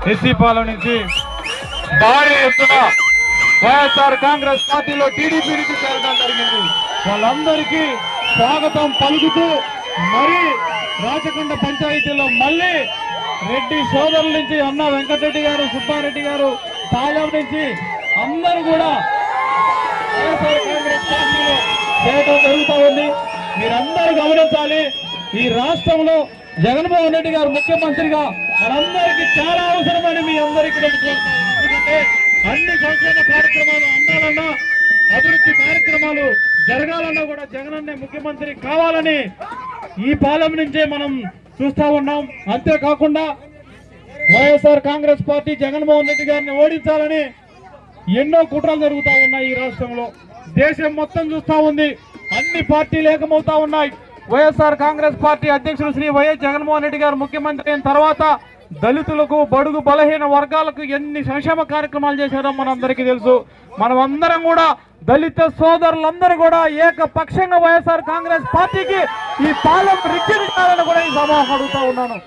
SC Palem నుంచి భారీ ఎత్తున వైఎస్ఆర్ కాంగ్రెస్ పార్టీలో టీడీపీ నుంచి చేరడం జరిగింది. వాళ్ళందరికీ స్వాగతం పలుకుతూ మరి రాచకొండ పంచాయతీలో మళ్ళీ రెడ్డి సోదరుల నుంచి అన్న వెంకటరెడ్డి గారు, సుబ్బారెడ్డి గారు, పాలెం నుంచి అందరూ కూడా వైఎస్ఆర్ కాంగ్రెస్ పార్టీలో చేయడం జరుగుతూ ఉంది. మీరందరూ గమనించాలి, ఈ రాష్ట్రంలో జగన్మోహన్ రెడ్డి గారు ముఖ్యమంత్రిగా మనందరికీ చాలా అవసరమని మీ అందరికీ ఎందుకంటే అన్ని సంక్షేమ కార్యక్రమాలు అందాలన్నా, అభివృద్ధి కార్యక్రమాలు జరగాలన్నా కూడా జగనన్నే ముఖ్యమంత్రి కావాలని ఈ పాలెం నుంచే మనం చూస్తా ఉన్నాం. అంతేకాకుండా వైఎస్ఆర్ కాంగ్రెస్ పార్టీ జగన్మోహన్ రెడ్డి గారిని ఓడించాలని ఎన్నో కుట్రలు జరుగుతూ ఉన్నాయి. ఈ రాష్ట్రంలో దేశం మొత్తం చూస్తా ఉంది, అన్ని పార్టీలు ఏకమవుతా ఉన్నాయి. వైఎస్ఆర్ కాంగ్రెస్ పార్టీ అధ్యక్షుడు శ్రీ వైఎస్ జగన్మోహన్ రెడ్డి గారు ముఖ్యమంత్రి అయిన తర్వాత దళితులకు, బడుగు బలహీన వర్గాలకు ఎన్ని సంక్షేమ కార్యక్రమాలు చేశారో మనందరికీ తెలుసు. మనమందరం కూడా దళిత సోదరులందరూ కూడా ఏకపక్షంగా వైఎస్ఆర్ కాంగ్రెస్ పార్టీకి ఈ పాలెం రిక్కించాలని కూడా ఈ సభకు అడుగుతా ఉన్నాను.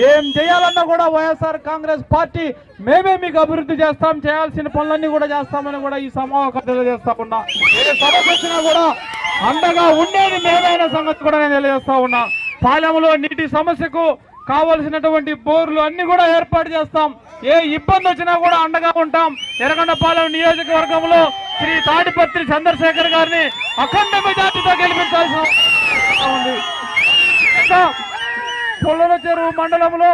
ఏం చేయాలన్నా కూడా వైఎస్ఆర్ కాంగ్రెస్ పార్టీ మేమే మీకు అభివృద్ధి చేస్తాం, చేయాల్సిన పనులన్నీ కూడా చేస్తామని కూడా ఈ సమావేశం తెలియజేస్తా ఉన్నా. ఏ సమస్య వచ్చినా కూడా అండగా ఉండేది మేమైన సంగతి కూడా నేను తెలియజేస్తా ఉన్నా. పాలెంలో నీటి సమస్యకు కావలసినటువంటి బోర్లు అన్ని కూడా ఏర్పాటు చేస్తాం. ఏ ఇబ్బంది వచ్చినా కూడా అండగా ఉంటాం. ఎర్రగొండపాలెం నియోజకవర్గంలో శ్రీ తాడిపత్రి చంద్రశేఖర్ గారిని అఖండ మెజార్టీతో గెలిపించాల్సిన ఉంది. పుల్లల చెరువు మండలంలో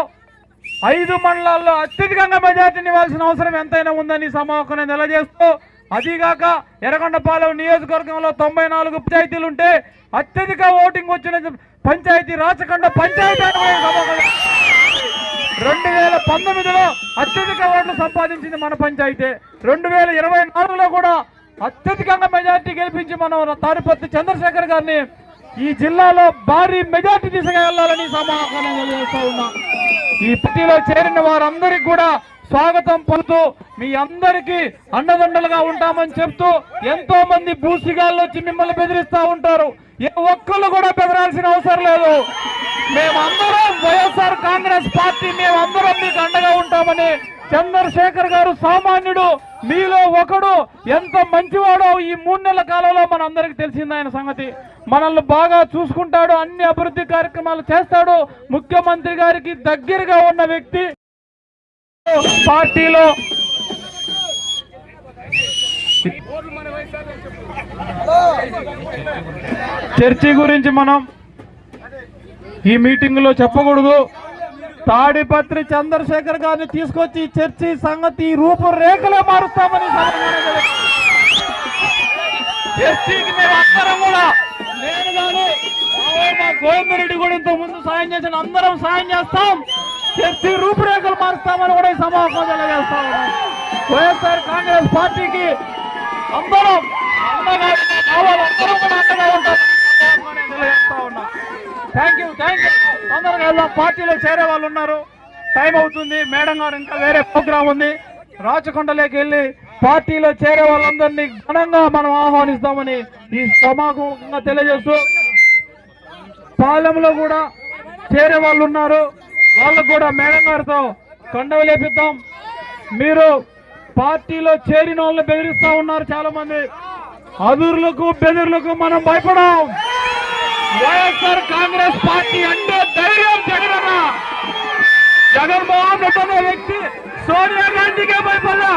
5 మండలాల్లో అత్యధికంగా మెజార్టీని ఇవ్వాల్సిన అవసరం ఎంతైనా ఉందని సమావేశం తెలియజేస్తూ, అదిగాక ఎర్రగొండపాలెం నియోజకవర్గంలో 94 పంచాయతీలు ఉంటే అత్యధిక ఓటింగ్ వచ్చిన పంచాయతీ రాచకొండ పంచాయతీ 2019లో అత్యధిక ఓట్లు సంపాదించింది మన పంచాయతీ. 2024లో కూడా అత్యధికంగా మెజార్టీ గెలిపించి మనం తాడిపత్రి చంద్రశేఖర్ గారిని ఈ జిల్లాలో భారీ మెజార్టీ దిశగా వెళ్లాలని సమావేశం తెలియజేస్తా ఉన్నా. ఈ పార్టీలో చేరిన వారందరికీ కూడా స్వాగతం పలుకుతూ మీ అందరికీ అండదండలుగా ఉంటామని చెప్తూ, ఎంతో మంది భూసిగాళ్ళు వచ్చి మిమ్మల్ని బెదిరిస్తూ ఉంటారు. ఏ ఒక్కళ్ళు కూడా బెదరాల్సిన అవసరం లేదు. మేమందరం వైఎస్ఆర్ కాంగ్రెస్ పార్టీ మేమందరం మీకు అండగా ఉంటామని చంద్రశేఖర్ గారు సామాన్యుడు, మీలో ఒకడు, ఎంత మంచివాడో ఈ 3 నెలల కాలంలో మనందరికీ తెలిసింది. ఆయన సంగతి మనల్ని బాగా చూసుకుంటాడు, అన్ని అభివృద్ధి కార్యక్రమాలు చేస్తాడు. ముఖ్యమంత్రి గారికి దగ్గరగా ఉన్న వ్యక్తి. పార్టీలో చర్చి గురించి మనం ఈ మీటింగ్ లో చెప్పకూడదు. తాడిపత్రి చంద్రశేఖర్ గారిని తీసుకొచ్చి చర్చి సంగతి రూపురేఖలే మారుస్తామని చర్చికి మేము అందరం కూడా, నేను కానీ మా గోవిందరెడ్డి కూడా ఇంత ముందు సాయం చేసిన అందరం సాయం చేస్తాం. చర్చి రూపురేఖలు మారుస్తామని కూడా ఈ సమావేశం తెలియజేస్తా ఉన్నాం. వైఎస్ఆర్ కాంగ్రెస్ పార్టీకి అందరం అండగా కావాలి, అందరం కూడా అండగా ఉంటామని తెలియజేస్తా ఉన్నా. Thank you. తొందరగా వెళ్దాం. పార్టీలో చేరే వాళ్ళు ఉన్నారు, టైం అవుతుంది. మేడం గారు ఇంకా వేరే ప్రోగ్రాం ఉంది. రాచకొండలోకి వెళ్ళి పార్టీలో చేరే వాళ్ళందరినీ ఘనంగా మనం ఆహ్వానిస్తామని ఈ సమావేశంగా తెలియజేస్తూ, పాలెంలో కూడా చేరే వాళ్ళు ఉన్నారు, వాళ్ళకు కూడా మేడం గారితో కండవ లేపిద్దాం. మీరు పార్టీలో చేరిన వాళ్ళని బెదిరిస్తా ఉన్నారు చాలా మంది. అదుర్లకు బెదిర్లకు మనం భయపడాం. వైఎస్ఆర్ కాంగ్రెస్ పార్టీ అంటే ధైర్యం. జగన్మోహన్ రెడ్డి అనే వ్యక్తి సోనియా గాంధీకే భయపడ్డా,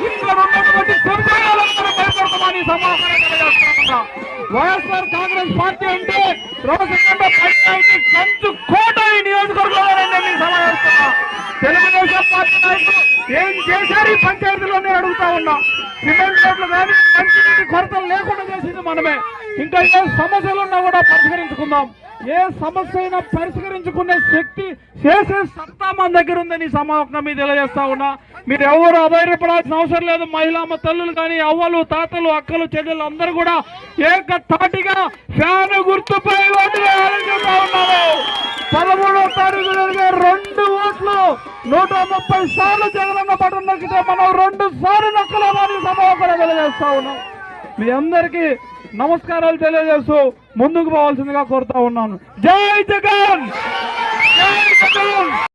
ఇక్కడ ఉన్నటువంటి సంస్థలందరూ భయపడతామని సమాచారం తెలియజేస్తున్నా. వైఎస్ఆర్ కాంగ్రెస్ పార్టీ అంటే రాచకొండ పంచాయతీ కంచు కోట ఈ నియోజకవర్గంలో మీ సమావేశం. తెలుగుదేశం పార్టీ నాయకులు ఏం చేశారు ఈ పంచాయతీలో నేను అడుగుతా ఉన్నా. సిమెంట్ రోడ్లు కానీ మంచినీటి కొరతలు లేకుండా చేసింది మనమే. ఇంకా ఏ సమస్యలు ఉన్నా కూడా పరిష్కరించుకుందాం. ఏ సమస్య అయినా పరిష్కరించుకునే శక్తి, చేసే సత్తా మన దగ్గర ఉందని సమావేశంగా మీరు తెలియజేస్తా ఉన్నా. మీరు ఎవరు అధైర్యపడాల్సిన అవసరం లేదు. మహిళా తల్లులు కానీ, అవ్వలు, తాతలు, అక్కలు, చెల్లెలు అందరూ కూడా ఏకతాటిగా ఫ్యాన్ గుర్తుపై ఓటు వేయాలని ఉన్నారు. 13వ తారీఖు జరిగే 2 ఓట్లు 130 సార్లు జగనన్న బటన్ నొక్కితే మనం 2 సార్లు నొక్కలేమని సమావేశంగా తెలియజేస్తా ఉన్నాం. మీ అందరికీ నమస్కారాలు తెలియజేస్తూ ముందుకు పోవాల్సిందిగా కోరుతా ఉన్నాను. జై జగన్, జై జగన్.